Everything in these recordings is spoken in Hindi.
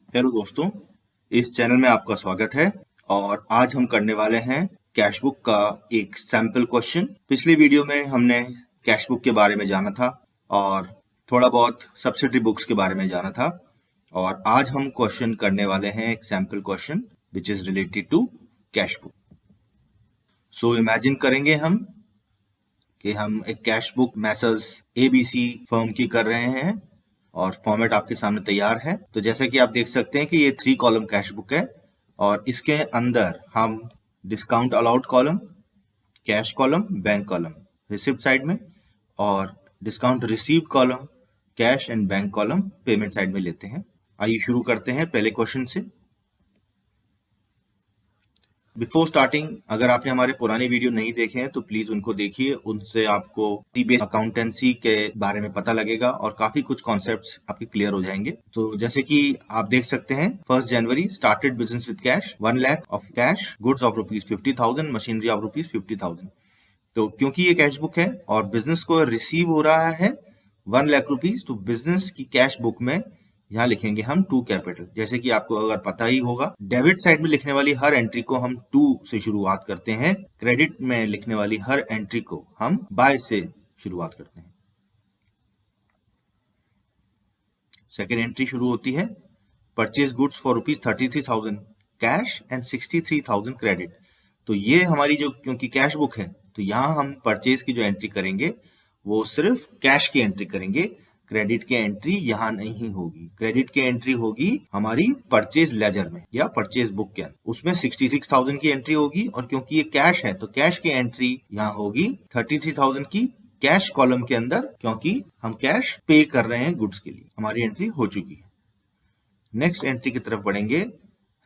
हेलो दोस्तों, इस चैनल में आपका स्वागत है। और आज हम करने वाले हैं कैश बुक का एक सैंपल क्वेश्चन। पिछली वीडियो में हमने कैश बुक के बारे में जाना था और थोड़ा बहुत सब्सिडरी बुक्स के बारे में जाना था, और आज हम क्वेश्चन करने वाले हैं एक sample question which is related to cash book. So imagine करेंगे हम कि हम एक cash book messrs ABC firm की कर रहे हैं और फॉर्मेट आपके सामने तैयार है। तो जैसा कि आप देख सकते हैं कि ये 3 कॉलम कैश बुक है और इसके अंदर हम discount allowed column, cash column, bank column receipt side में, और discount received column, cash and bank column payment side में लेते हैं। आइए शुरू करते हैं पहले क्वेश्चन से। बिफोर स्टार्टिंग, अगर आपने हमारे पुराने वीडियो नहीं देखे हैं तो प्लीज उनको देखिए, उनसे आपको बेस अकाउंटेंसी के बारे में पता लगेगा और काफी कुछ कॉन्सेप्ट्स आपके क्लियर हो जाएंगे। तो जैसे कि आप देख सकते हैं, 1 January started business with cash, 1 lakh of cash, goods of ₹50,000, machinery of ₹50,000। तो क्योंकि ये कैश बुक है और बिजनेस को रिसीव हो रहा है 1 लाख रुपीज, तो बिजनेस की कैश बुक में यहाँ लिखेंगे हम 2 कैपिटल। जैसे कि आपको अगर पता ही होगा, डेबिट साइड में लिखने वाली हर एंट्री को हम 2 से शुरुआत करते हैं, क्रेडिट में लिखने वाली हर एंट्री को हम बाय से शुरुआत करते हैं। सेकेंड एंट्री शुरू होती है, purchase goods for ₹33,000 cash and 63,000 credit. तो ये हमारी जो, क्योंकि कैश बुक है तो यहाँ हम परचेज की जो एंट्री करेंगे वो सिर्फ कैश की एंट्री करेंगे, क्रेडिट की एंट्री यहाँ नहीं होगी। क्रेडिट की एंट्री होगी हमारी परचेज लेजर में या परचेज बुक के अंदर, उसमें 66,000 की एंट्री होगी, और क्योंकि ये कैश है तो कैश की एंट्री यहाँ होगी 33,000 की कैश कॉलम के अंदर, क्योंकि हम कैश पे कर रहे हैं गुड्स के लिए। हमारी एंट्री हो चुकी है। नेक्स्ट एंट्री की तरफ बढ़ेंगे,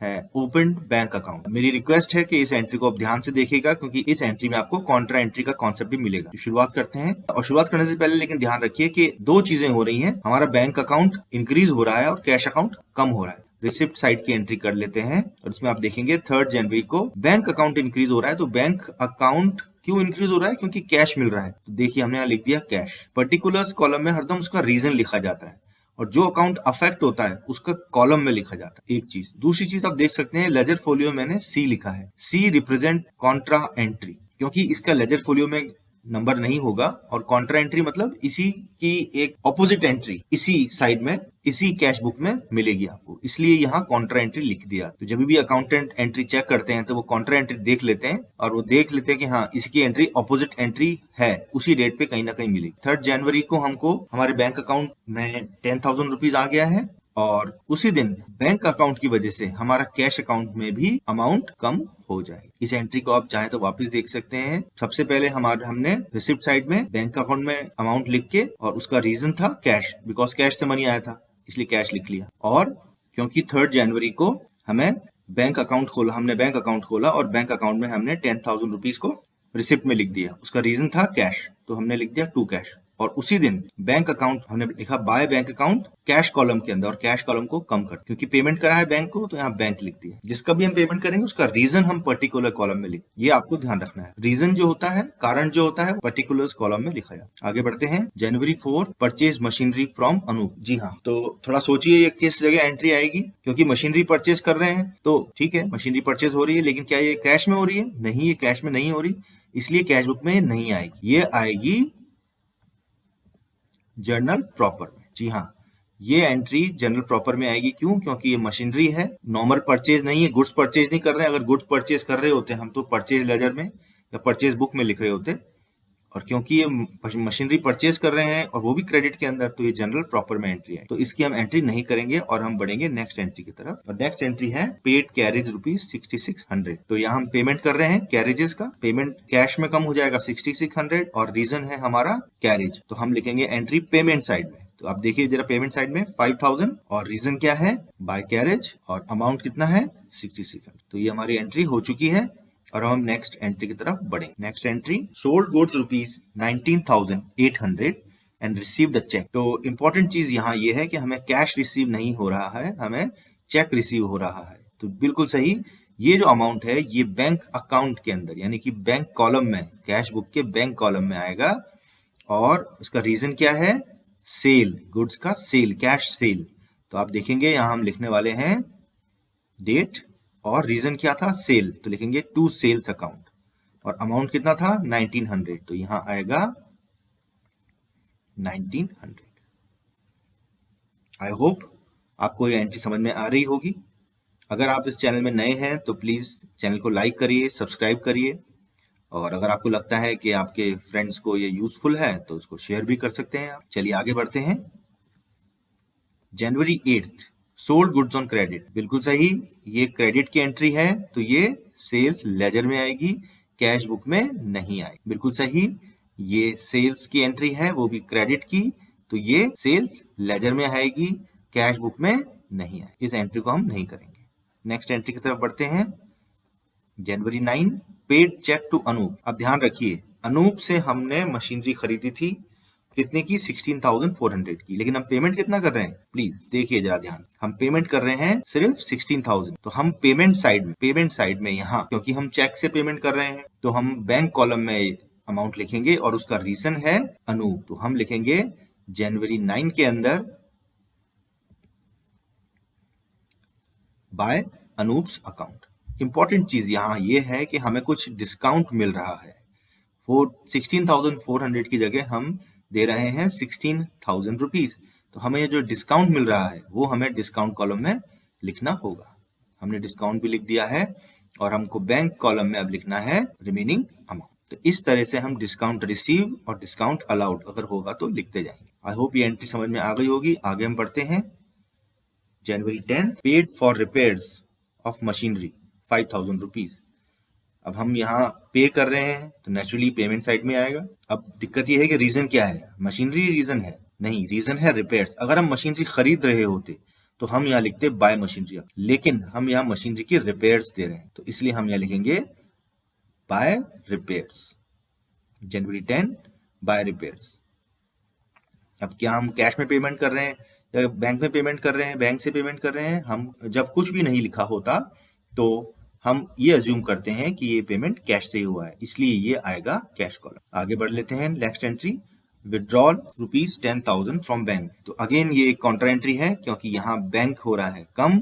है ओपन बैंक अकाउंट। मेरी रिक्वेस्ट है कि इस एंट्री को आप ध्यान से देखिएगा, क्योंकि इस एंट्री में आपको कॉन्ट्रा एंट्री का कॉन्सेप्ट भी मिलेगा। तो शुरुआत करते हैं, और शुरुआत करने से पहले लेकिन ध्यान रखिए कि 2 चीजें हो रही हैं। हमारा बैंक अकाउंट इंक्रीज हो रहा है और कैश अकाउंट कम हो रहा है। रिसिप्ट साइड की एंट्री कर लेते हैं और इसमें आप देखेंगे 3 जनवरी को बैंक अकाउंट इंक्रीज हो रहा है। तो बैंक अकाउंट क्यों इंक्रीज हो रहा है? क्योंकि कैश मिल रहा है। तो देखिए हमने यहाँ लिख दिया कैश। पर्टिकुलर्स कॉलम में हरदम उसका रीजन लिखा जाता है और जो अकाउंट अफेक्ट होता है उसका कॉलम में लिखा जाता है। एक चीज। दूसरी चीज आप देख सकते हैं, लेजर फोलियो मैंने C लिखा है। C रिप्रेजेंट कॉन्ट्रा एंट्री, क्योंकि इसका लेजर फोलियो में नंबर नहीं होगा, और कॉन्ट्रा एंट्री मतलब इसी की एक ऑपोजिट एंट्री इसी साइड में, इसी कैश बुक में मिलेगी आपको, इसलिए यहाँ कॉन्ट्रा एंट्री लिख दिया। तो जब भी अकाउंटेंट एंट्री चेक करते हैं तो वो कॉन्ट्रा एंट्री देख लेते हैं और वो देख लेते हैं कि हाँ इसकी एंट्री ऑपोजिट एंट्री है, उसी डेट पे कहीं ना कहीं मिलेगी। 3 जनवरी को हमको हमारे बैंक अकाउंट में 10,000 रुपीज आ गया है, और उसी दिन बैंक अकाउंट की वजह से हमारा कैश अकाउंट में भी अमाउंट कम हो जाए। इस एंट्री को आप चाहे तो वापस देख सकते हैं। सबसे पहले हमने रिसिप्ट साइड में बैंक अकाउंट में अमाउंट लिख के, और उसका रीजन था कैश, बिकॉज कैश से मनी आया था इसलिए कैश लिख लिया। और क्योंकि 3 जनवरी को हमें बैंक अकाउंट खोला, हमने बैंक अकाउंट खोला और बैंक अकाउंट में हमने 10,000 रुपीज को रिसिप्ट में लिख दिया, उसका रीजन था कैश, तो हमने लिख दिया टू कैश। और उसी दिन बैंक अकाउंट हमने लिखा by bank account cash column के अंदर, और कैश कॉलम को कम कर, क्योंकि पेमेंट करा है बैंक को तो यहाँ बैंक लिख दिया। जिसका भी हम पेमेंट करेंगे उसका रीजन हम पर्टिकुलर कॉलम में लिख, ये आपको ध्यान रखना है। रीजन जो होता है, कारण जो होता है, पर्टिकुलर्स कॉलम में लिखा जाता है। आगे बढ़ते हैं। जनवरी 4 परचेज मशीनरी फ्रॉम अनूप। जी हाँ, तो थोड़ा सोचिए ये किस जगह एंट्री आएगी, क्योंकि मशीनरी परचेज कर रहे हैं तो ठीक है, मशीनरी परचेज हो रही है, लेकिन क्या ये कैश में हो रही है? नहीं, ये कैश में नहीं हो रही, इसलिए कैश बुक में नहीं आएगी। ये आएगी जर्नल प्रॉपर में। जी हाँ, ये एंट्री जनरल प्रॉपर में आएगी। क्यों? क्योंकि ये मशीनरी है, नॉर्मल परचेज नहीं है, गुड्स परचेज नहीं कर रहे हैं। अगर गुड्स परचेज कर रहे होते हम तो परचेज लेजर में या परचेज बुक में लिख रहे होते, और क्योंकि ये मशीनरी परचेज कर रहे हैं और वो भी क्रेडिट के अंदर, तो ये जनरल प्रॉपर में एंट्री है, तो इसकी हम एंट्री नहीं करेंगे और हम बढ़ेंगे नेक्स्ट एंट्री की तरफ। और नेक्स्ट एंट्री है पेड कैरेज ₹6600। तो यहाँ हम पेमेंट कर रहे हैं कैरेजेस का, पेमेंट कैश में कम हो जाएगा 6600, और रीजन है हमारा कैरेज, तो हम लिखेंगे एंट्री पेमेंट साइड में। तो आप देखिए जरा पेमेंट साइड में 5,000, और रीजन क्या है? बाय कैरेज, और अमाउंट कितना है? 6600। तो ये हमारी एंट्री हो चुकी है और हम नेक्स्ट एंट्री की तरफ बढ़ेंगे। Next entry, sold goods ₹19,800 and received the cheque. तो इंपॉर्टेंट चीज यहाँ ये है कि हमें कैश रिसीव नहीं हो रहा है, हमें चेक रिसीव हो रहा है। तो बिल्कुल सही, ये जो अमाउंट है ये बैंक अकाउंट के अंदर यानी कि बैंक कॉलम में, कैश बुक के बैंक कॉलम में आएगा, और उसका रीजन क्या है? सेल, गुड्स का सेल, कैश सेल। तो आप देखेंगे यहाँ हम लिखने वाले हैं डेट और रीजन क्या था, सेल, तो लिखेंगे टू सेल्स अकाउंट, और अमाउंट कितना था 1900, तो यहाँ आएगा 1900। आई होप आपको ये एंट्री समझ में आ रही होगी। अगर आप इस चैनल में नए हैं तो प्लीज चैनल को लाइक करिए, सब्सक्राइब करिए, और अगर आपको लगता है कि आपके फ्रेंड्स को ये यूजफुल है तो उसको शेयर भी कर सकते हैं आप। चलिए आगे बढ़ते हैं। जनवरी 8 सोल्ड गुड्स ऑन क्रेडिट, बिल्कुल सही, ये क्रेडिट की एंट्री है तो ये सेल्स लेजर में आएगी, कैश बुक में नहीं आएगी। बिल्कुल सही, ये सेल्स की एंट्री है वो भी क्रेडिट की, तो ये सेल्स लेजर में आएगी, कैश बुक में नहीं आएगी। इस एंट्री को हम नहीं करेंगे। नेक्स्ट एंट्री की तरफ बढ़ते हैं। जनवरी 9 पेड चेक टू अनूप। अब ध्यान रखिए, अनूप से हमने मशीनरी खरीदी थी, कितने की, 16,400 की, लेकिन हम पेमेंट कितना कर रहे हैं, प्लीज देखिए जरा ध्यान, हम पेमेंट कर रहे हैं सिर्फ 16,000। तो हम पेमेंट साइड में यहाँ, क्योंकि हम चेक से पेमेंट कर रहे हैं, तो हम बैंक कॉलम में अमाउंट लिखेंगे और उसका रीजन है अनूप, तो हम लिखेंगे जनवरी 9 के अंदर बाय अनूप्स अकाउंट। इंपॉर्टेंट चीज यहाँ ये है कि हमें कुछ डिस्काउंट मिल रहा है, 16,400 की जगह हम दे रहे हैं 16,000 रुपीज, तो हमें जो डिस्काउंट मिल रहा है वो हमें डिस्काउंट कॉलम में लिखना होगा। हमने डिस्काउंट भी लिख दिया है और हमको बैंक कॉलम में अब लिखना है रिमेनिंग अमाउंट। तो इस तरह से हम डिस्काउंट रिसीव और डिस्काउंट अलाउड अगर होगा तो लिखते जाएंगे। आई होप ये एंट्री समझ में आ गई होगी। आगे हम बढ़ते हैं। जनवरी 10 paid for repairs of machinery 5,000 rupees. अब हम यहाँ पे कर रहे हैं तो नेचुरली पेमेंट साइड में आएगा। अब दिक्कत ये है कि रीजन क्या है, मशीनरी रीजन है नहीं, रीजन है रिपेयर्स। अगर हम मशीनरी खरीद रहे होते तो हम यहाँ लिखते बाय मशीनरी, लेकिन हम यहाँ मशीनरी की रिपेयर्स दे रहे हैं तो इसलिए हम यहाँ लिखेंगे बाय रिपेयर्स। जनवरी 10 बाय रिपेयर्स। अब क्या हम कैश में पेमेंट कर रहे हैं या बैंक में पेमेंट कर रहे हैं, बैंक से पेमेंट कर रहे हैं, हम जब कुछ भी नहीं लिखा होता तो हम ये अज्यूम करते हैं कि ये पेमेंट कैश से ही हुआ है, इसलिए ये आएगा कैश कॉलम। आगे बढ़ लेते हैं। Next entry withdrawal ₹10,000 from bank. तो अगेन ये एक काउंटर एंट्री है क्योंकि यहाँ बैंक हो रहा है कम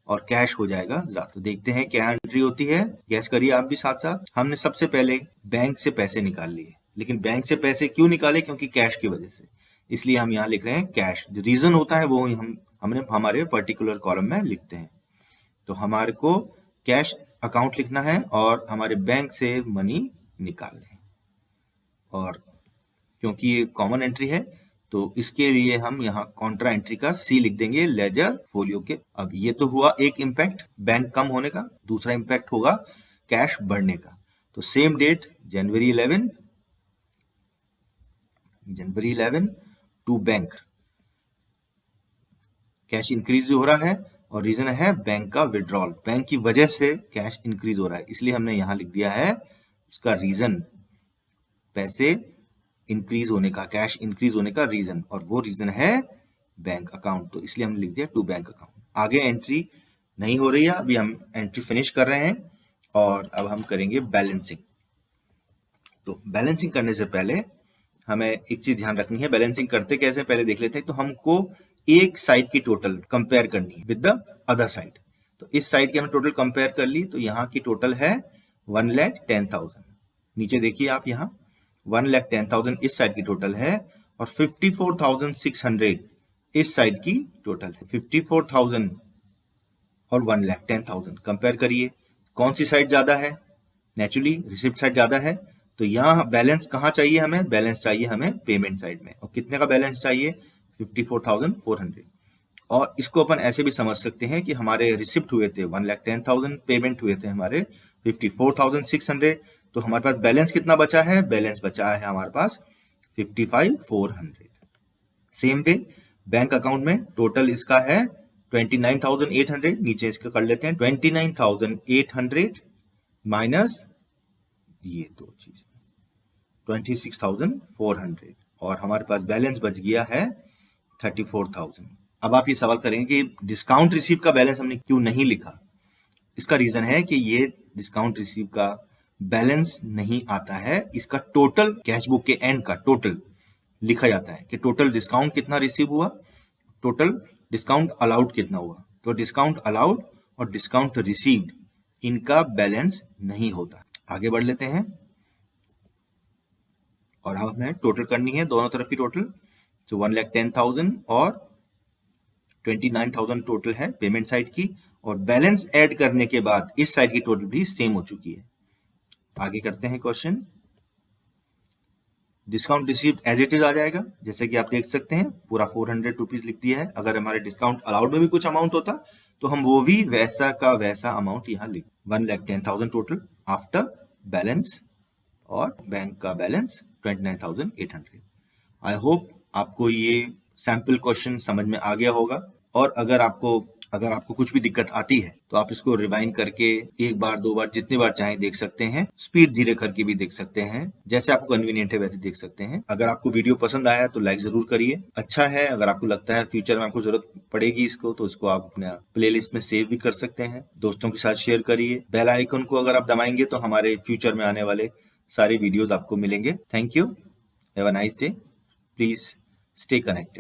और कैश हो जाएगा ज्यादा। तो देखते हैं क्या एंट्री होती है, गैस करिए आप भी साथ साथ। हमने सबसे पहले बैंक से पैसे निकाल लिए, लेकिन बैंक से पैसे क्यों निकाले, क्योंकि कैश की वजह से, इसलिए हम यहाँ लिख रहे हैं कैश। जो रीजन होता है वो हमने हमारे पर्टिकुलर कॉलम में लिखते हैं। तो हमारे को कैश अकाउंट लिखना है और हमारे बैंक से मनी निकालना है, और क्योंकि ये कॉमन एंट्री है तो इसके लिए हम यहाँ कॉन्ट्रा एंट्री का सी लिख देंगे लेजर फोलियो के। अब ये तो हुआ एक इम्पैक्ट बैंक कम होने का, दूसरा इम्पैक्ट होगा कैश बढ़ने का। तो same date January 11 to bank, cash increase हो रहा है और रीजन है बैंक का विड्रॉल, बैंक की वजह से कैश इंक्रीज हो रहा है, इसलिए हमने यहां लिख दिया है उसका रीजन, पैसे इंक्रीज होने का, कैश इंक्रीज होने का रीजन, और वो रीजन है बैंक अकाउंट, तो इसलिए हमने लिख दिया टू बैंक अकाउंट। आगे एंट्री नहीं हो रही है, अभी हम एंट्री फिनिश कर रहे हैं और अब हम करेंगे बैलेंसिंग। तो बैलेंसिंग करने से पहले हमें एक चीज ध्यान रखनी है, बैलेंसिंग करते कैसे पहले देख लेते हैं। तो हमको एक साइड की टोटल कंपेयर करनी है विद द अदर साइड। तो इस साइड की हमने टोटल कंपेयर कर ली, तो यहाँ की टोटल है 1,10,000। नीचे देखिए आप, यहाँ 1,10,000 इस साइड की टोटल है और 54,600 इस साइड की टोटल है। 54,000 और 1,10,000 कंपेयर करिए, कौन सी साइड ज्यादा है, नेचुरली रिसिप्ट साइड ज्यादा है। तो यहाँ बैलेंस कहाँ चाहिए हमें, बैलेंस चाहिए हमें पेमेंट साइड में, और कितने का बैलेंस चाहिए, 54,400। और इसको अपन ऐसे भी समझ सकते हैं कि हमारे रिसिप्ट हुए थे 1,10,000, पेमेंट हुए थे हमारे 54,600, तो हमारे पास बैलेंस कितना बचा है, बैलेंस बचा है हमारे पास 55,400। सेम वे बैंक अकाउंट में टोटल इसका है 29,800, नीचे इसका कर लेते हैं 29,800 माइनस ये दो चीज 26,400, और हमारे पास बैलेंस बच गया है 34,000। अब आप ये सवाल करेंगे कि डिस्काउंट रिसीव का बैलेंस हमने क्यों नहीं लिखा। इसका रीजन है कि ये डिस्काउंट रिसीव का बैलेंस नहीं आता है, इसका टोटल कैश बुक के एंड का टोटल लिखा जाता है कि टोटल डिस्काउंट कितना रिसीव हुआ, टोटल डिस्काउंट अलाउड कितना हुआ, तो डिस्काउंट अलाउड और डिस्काउंट रिसीव्ड इनका बैलेंस नहीं होता। आगे बढ़ लेते हैं और हमें टोटल करनी है दोनों तरफ की टोटल। तो 1,10,000 और 29,000 टोटल है पेमेंट साइड की, और बैलेंस ऐड करने के बाद इस साइड की टोटल भी सेम हो चुकी है। आगे करते हैं question. Discount received as it is आ जाएगा, जैसे कि आप देख सकते हैं पूरा 400 रुपीज लिख दिया है। अगर हमारे डिस्काउंट अलाउड में भी कुछ अमाउंट होता तो हम वो भी वैसा का वैसा अमाउंट यहाँ लिख 1,10,000 टोटल आफ्टर बैलेंस और बैंक का बैलेंस 29,800। आई होप आपको ये सैंपल क्वेश्चन समझ में आ गया होगा, और अगर आपको कुछ भी दिक्कत आती है तो आप इसको रिवाइंड करके एक बार दो बार जितनी बार चाहें देख सकते हैं, स्पीड धीरे करके भी देख सकते हैं, जैसे आपको कन्वीनियंट है वैसे देख सकते हैं। अगर आपको वीडियो पसंद आया तो लाइक जरूर करिए, अच्छा है। अगर आपको लगता है फ्यूचर में आपको जरूरत पड़ेगी इसको, तो इसको आप अपने प्लेलिस्ट में सेव भी कर सकते हैं। दोस्तों के साथ शेयर करिए। बेल आइकन को अगर आप दबाएंगे तो हमारे फ्यूचर में आने वाले सारे वीडियोज आपको मिलेंगे। Thank you, have a nice day, please stay connected.